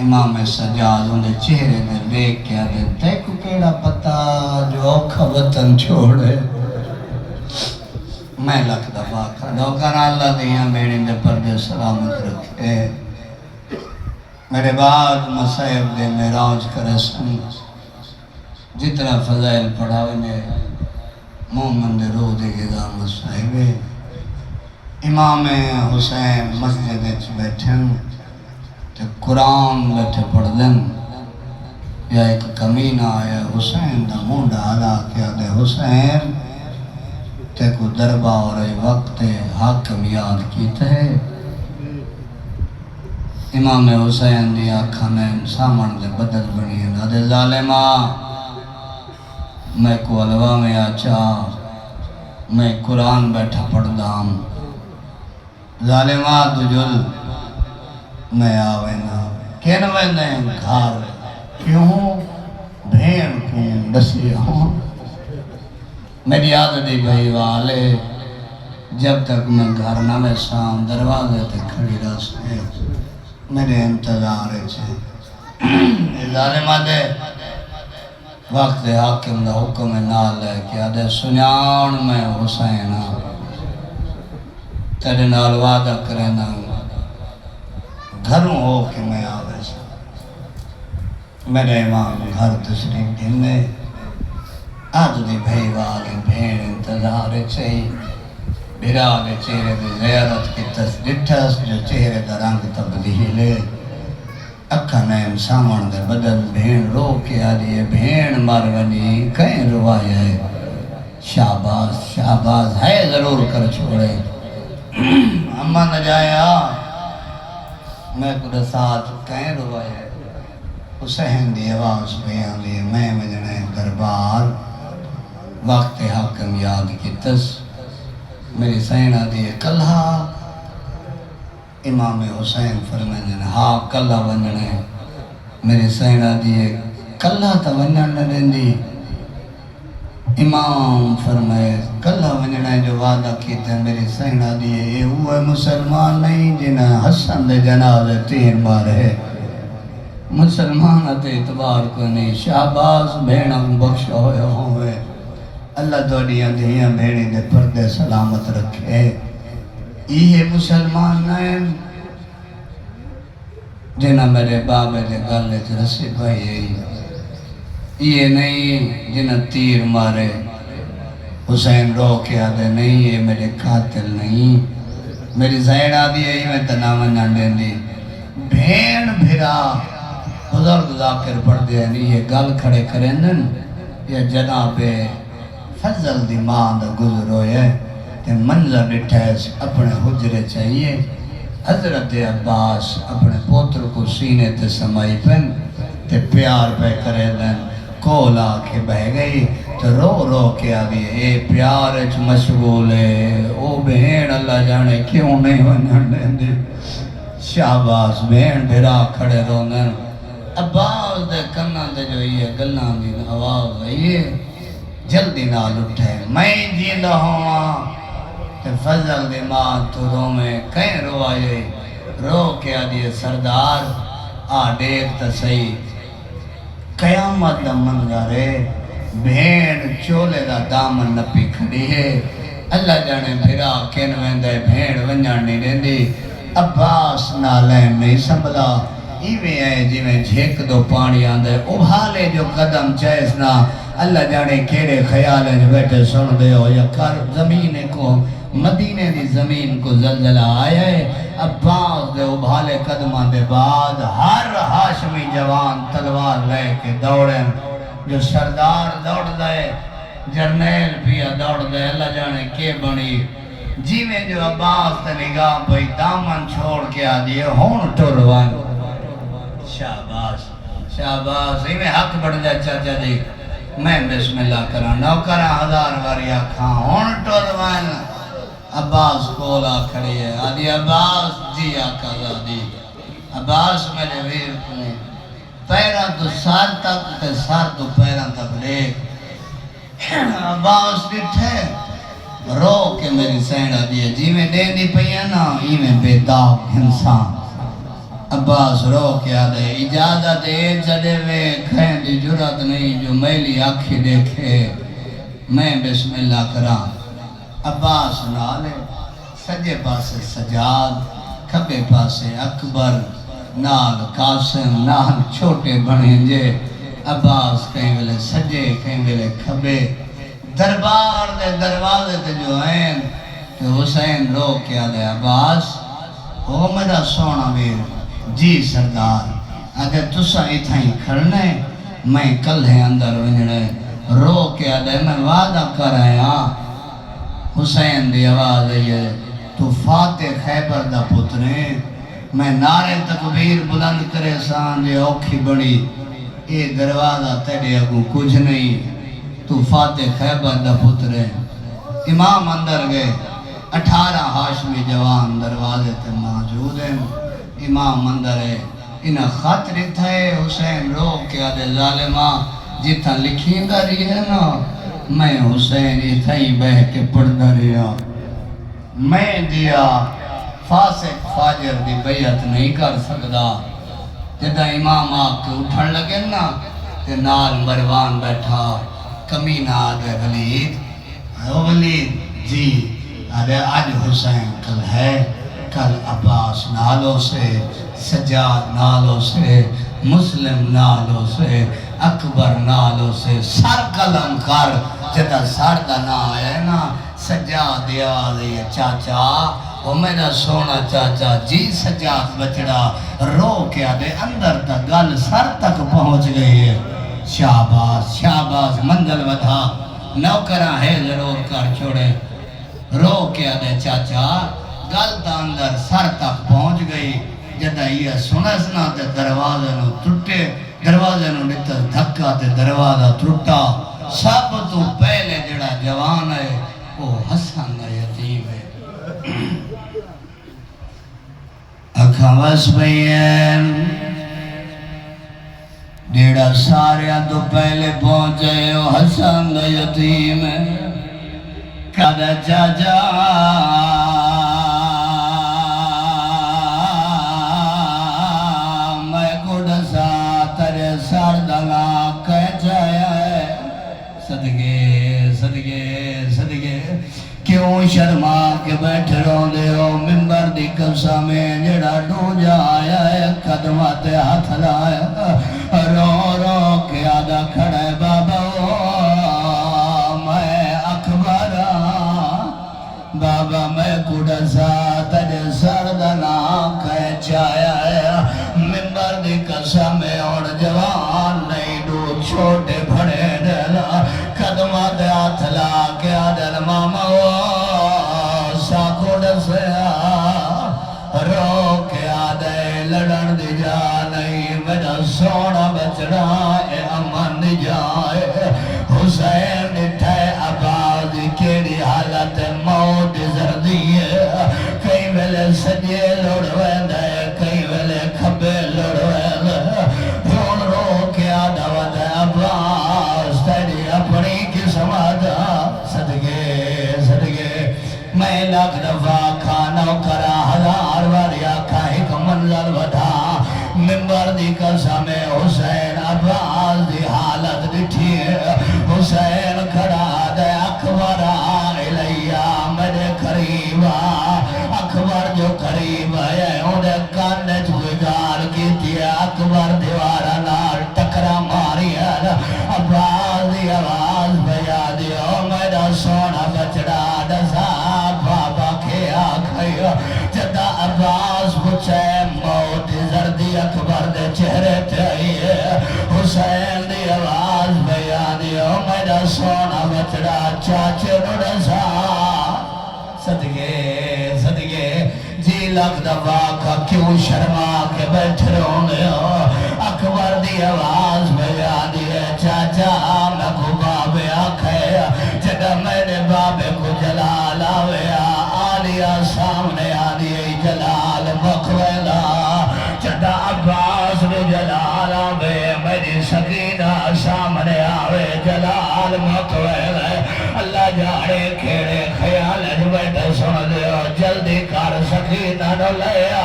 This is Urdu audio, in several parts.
امام سجاد انہیں چہرے نے دیکھ کے آدھے تے کو کیڑا پتا جو اوکھا وطن چھوڑے میں لکھ دفعہ کھڑا کرا اللہ دیاں میرے دے پردے سلامت رکھے میرے بعد مصائب دے معراج کرے سن جتنا فضائل پڑھاوے نے مومن دے روح دے گزا مصائب امام حسین مسجد اچھ بیٹھن تے قرآن بیٹھے پڑھ دن یا ایک کمینہ آیا حسین دا مونڈا علا کیا دے حسین تے کو دربہ اور وقت حاکم یاد کیتے ہے امام حسین دی آنکھاں نے سامن دے بدل بنی ہے دے ظالمہ میں کو علوہ میں آچا میں قرآن بیٹھا پڑھ دام ظالمہ دجل میں آوے نا کین ویندے ہیں گھار کیوں بھین کیوں بسی ہوں میری عادتی بھائی والے جب تک میں گھر نہ میں سام دروازے تے کھڑی راستے میرے انتظار چھے ظالمہ دے وقت حاکم دا حکم نال ہے کہ آدھے سنیان میں حسین تیرے نال وعدہ کرے نا گھروں ہو کہ میں آوے سا میرے امام گھر تشریف گھنے آج دی بھائی والے بھین انتظار چاہی بھرالے چہرے دی زیارت کی تصدیٹھس جو چہرے دا رنگ تبدیلے اکھا نیم سامن دے بدل بھین رو کے آلیے بھین مرونی کہیں روائی ہے شہباز شہباز ہے ضرور کر چھوڑے اما نہ جایا میں کدھا ساتھ کہیں روائی ہے حسین دی آواز بیان لیے میں مجھنے دربار وقت حاکم یاد کی تس میری سینہ دیئے کلہا امام حسین فرمائیں ہاں کلہ ونجنے میری سینہ دیئے کلہ تا ونجن نہ دیں امام فرمائے کلہ ونجنے جو وعدہ کیتے میری سینہ دیئے یہ ہوئے مسلمان نہیں جنہیں حسن دے جنازے 3 بار ہے مسلمان تے اعتبار کو نہیں شہباز بھیڑا بخشا ہوئے اللہ توڑیاں دیاں بھیڑی دے پردے سلامت رکھے یہ مسلمان نہیں جنہ میرے بابے دے گلے رسی بھائی یہ نہیں جنہ تیر مارے حسین رو کے آدھے نہیں یہ میرے قاتل نہیں میری زینہ دی ہے میں تناون جانڈین دی بھین بھرا بزرگ ذاکر پڑھ دیا نہیں یہ گل کھڑے کریں یہ جناب فضل دی ماں دا گزر ہوئے تے منظر ڈٹھائس اپنے حجرے چاہیے حضرت عباس اپنے پوتر کو سینے تے سمائی پن تے پیار پہ کرے لیں کول آ کے بہ گئی تو رو رو کے آگئی اے پیار اچھ مشغول ہے او بہن اللہ جانے کیوں نہیں ونن دیں دے شہباز بہن بھرا کھڑے رونے عباس دے کنہ دے جو یہ گلنا دی آواز ہے یہ جلدی نال اٹھے میں جیندہ ہوں تے فضل دی ماں تو رو میں کہیں روائے رو کے آدھیے سردار آ دیکھ تا صحیح قیامت دا منظر ہے بھین چولے دا دامن نپی کھڑی ہے اللہ جانے بھرا کن ویندے بھین ونجان نہیں دیندی عباس نالین نہیں سنبھلا ایویں ہے جی میں جھیک دو پانی آندے ابھالے جو قدم چیسنا اللہ جانے کیڑے خیال ہیں جو بیٹھے سن دے ہو یا کر زمین کو مدینے دی زمین کو زلزلہ آیا ہے عباس دے ابھالے قدمہ دے بعد ہر ہاشمی جوان تلوار لے کے دوڑیں جو سردار دوڑ دے جرنیل پیا دوڑ دے اللہ جانے کے بنی جی میں جو عباس تے نگاہ پہ دامن چھوڑ کے آدھیے ہون ٹوروان شہباز شہباز ہی میں حق بڑھ جائے چاچا جی میں بسم اللہ کرا نوکرہ 1000 باری آکھاں ہون ٹوروان عباس کولا کھڑی ہے آدھی عباس جی آقا زادی عباس میرے ویر کو پیرہ تو سار تک تے سار تو پیرہ تک دیکھ عباس ڈٹھے رو کے میری سینڈا دیئے جی میں دین دی پہیا نا ہی میں بے داغ انسان عباس رو کیا دے اجازت جڑے وے کھیں دی جرات نہیں جو میلی آنکھی دیکھے میں بسم اللہ کراں عباس نالے سجے پاسے سجاد کھبے پاسے اکبر نال قاسم نال چھوٹے بنیں جے عباس کہیں ویلے سجے کہیں ویلے کھبے دربار دے دروازے تے جو ہیں کہ حسین رو کیا دے عباس وہ میرا سونا ویر جی سردار اگر تسا اتھائیں کھڑنے میں کل ہے اندر ونجنے رو کیا دے میں وعدہ کر رہے ہاں حسین دی آواز ہے تو فاتح خیبر دا پترے میں نعرے تکبیر بلند کرے سان دے اوکھی بڑی اے دروازہ تیرے اگوں کچھ نہیں تو فاتح خیبر دا پترے امام اندر گئے 18 ہاشمی جوان دروازے تے موجود ہیں امام اندر ہے انہا خط رکھتا ہے حسین رو کیا دے ظالمہ جتنا لکھی گا رہی ہے نا میں حسین اتھائی بہ کے پڑھتا رہا میں دیا فاسق فاجر دی بیعت نہیں کر سکتا جدہ امام آپ کے اٹھن لگے نا تے نال مروان بیٹھا کمینہ آدھے ولید جی آدھے آج حسین کل ہے کل عباس نالوں سے سجاد نالوں سے مسلم نالوں سے اکبر نالوں سے سر قلم کر جدہ سر دا نا آیا نا سجاد یاد ہے چاچا وہ میرا سونا چاچا جی سجاد بچڑا رو کیا دے اندر تک گل سر تک پہنچ گئی ہے شاباز شاباز منزل ودھا نوکرہ ہے ضرور کر چھوڑے رو کیا دے چاچا گل تا اندر سر تک پہنچ گئی جدہ یہ سنا تے دروازے نو ٹوٹے دروازے نو ڈتا دھکا تے دروازہ ٹوٹا سب تو پہلے جڑا جوان ہے وہ حسن دا یتیم ہے اکھاں وس پئیں جڑا سارے تو پہلے پہنچے وہ حسن دا یتیم ہے کدا چاچا کیوں شرما کے بیٹھ روندے ہو ممبر دی قصہ میں جڑا ڈو جایا ہے قدمات ہاتھ لایا رو رو کے آدھا کھڑے بابا میں اکبر بابا میں کڑسا تجھے سردنا کہہ چایا ہے ممبر دی قصہ میں اور جوان نہیں ڈو چھوٹے بھڑے دلا قدمات ہاتھ لا کے آدھل ماما رو کے آدھے لڑن دی جا نہیں میرا سونا بچڑا اے امن دی جائے حسین اٹھائے عباس کیڑی حالت موت زردی ہے کئی ویلے سجے لڑوے دے کئی ویلے کھبے لڑوے دے رو کے آدھا ودے عباس تیری اپنی قسمت صدقے میں لاکھ دفعہ کھانا کرا ہزار واریا کھائک منزل ودھا ممبر دی قسم حسین عباس دی حالت ڈٹھی حسین کھڑا دے اکبر آئلیہ میرے قریبا اکبر جو قریب ہے انہیں کانچ گزار کی تھی اکبر دیوارہ نال ٹکرا ماری ہے عباس دی آواز بیا دیو میرا سونا بچڑا دسا بابا کھیا کھیا جدہ عباس پوچھے موت زردی اکبر دے چہرے تھے حسین دی آواز بیان دیو میرا سونا بچڑا چاچے نو دسا صدقے جی لکھ دفعہ کا کیوں شرما کے بیٹھ رہے ہو اکبر دی آواز بیان دیے چاچا میں کو بابے آکھے جگہ میرے بابے کو جلال آویا آلیا سامنے آدھی جلال مخویلا جگہ عباس بھی جلال آوے میری سکینہ سامنے آوے جلال مخویلا اللہ جاڑے کھیڑے خیال بیٹھے سن دیو جلدی کر سکینہ نو لیا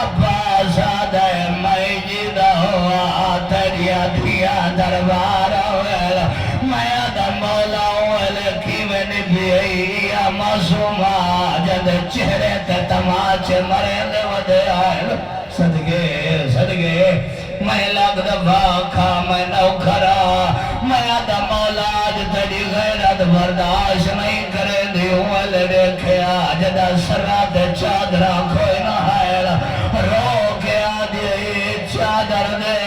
عباس دربار ہوئے میں دا مولا ہوئے کی میں نبی یا معصومہ جد چہرے تے تماچے مرے دے ودے آئے صدقے صدقے میں لگ دفاع کھا میں نوکرا میں دا مولا جد تیری غیرت برداشت نہیں کرے دیوں والے دیکھیا جدہ سرات چادرہ کوئی نہ ہے رو کے آدھی چادر دے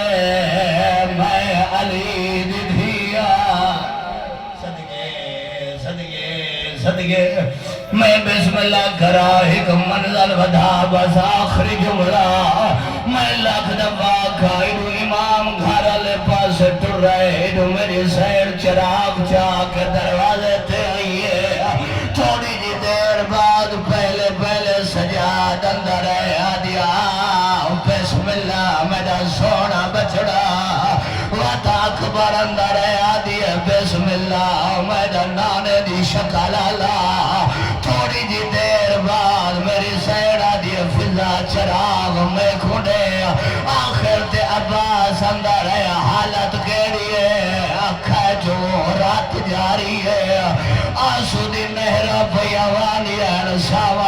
میں علی دیا صدقے صدقے صدقے میں بسم اللہ کرا ایک منزل ودا بس آخری جملہ میں لکھ دفعہ کھائیڈو امام گھر لے پاس ٹر رہے جو میری سیر چراغ چاک دروازے تے آئیے تھوڑی جی دیر بعد پہلے سجاد اندر آدیا بسم اللہ میرا سونا بچڑا وطا اکبر اندر آدیا بسم اللہ میرا نانے دی شکل اللہ تھوڑی جی دیر بعد میری سیڑا دی فضا چراغ میں کھوڑے آخر تے عباس اندر ہے حالت کیڑی ہے اکھا جو رات جاری ہے آسو دی نہرہ پیوانی ہے ساوہ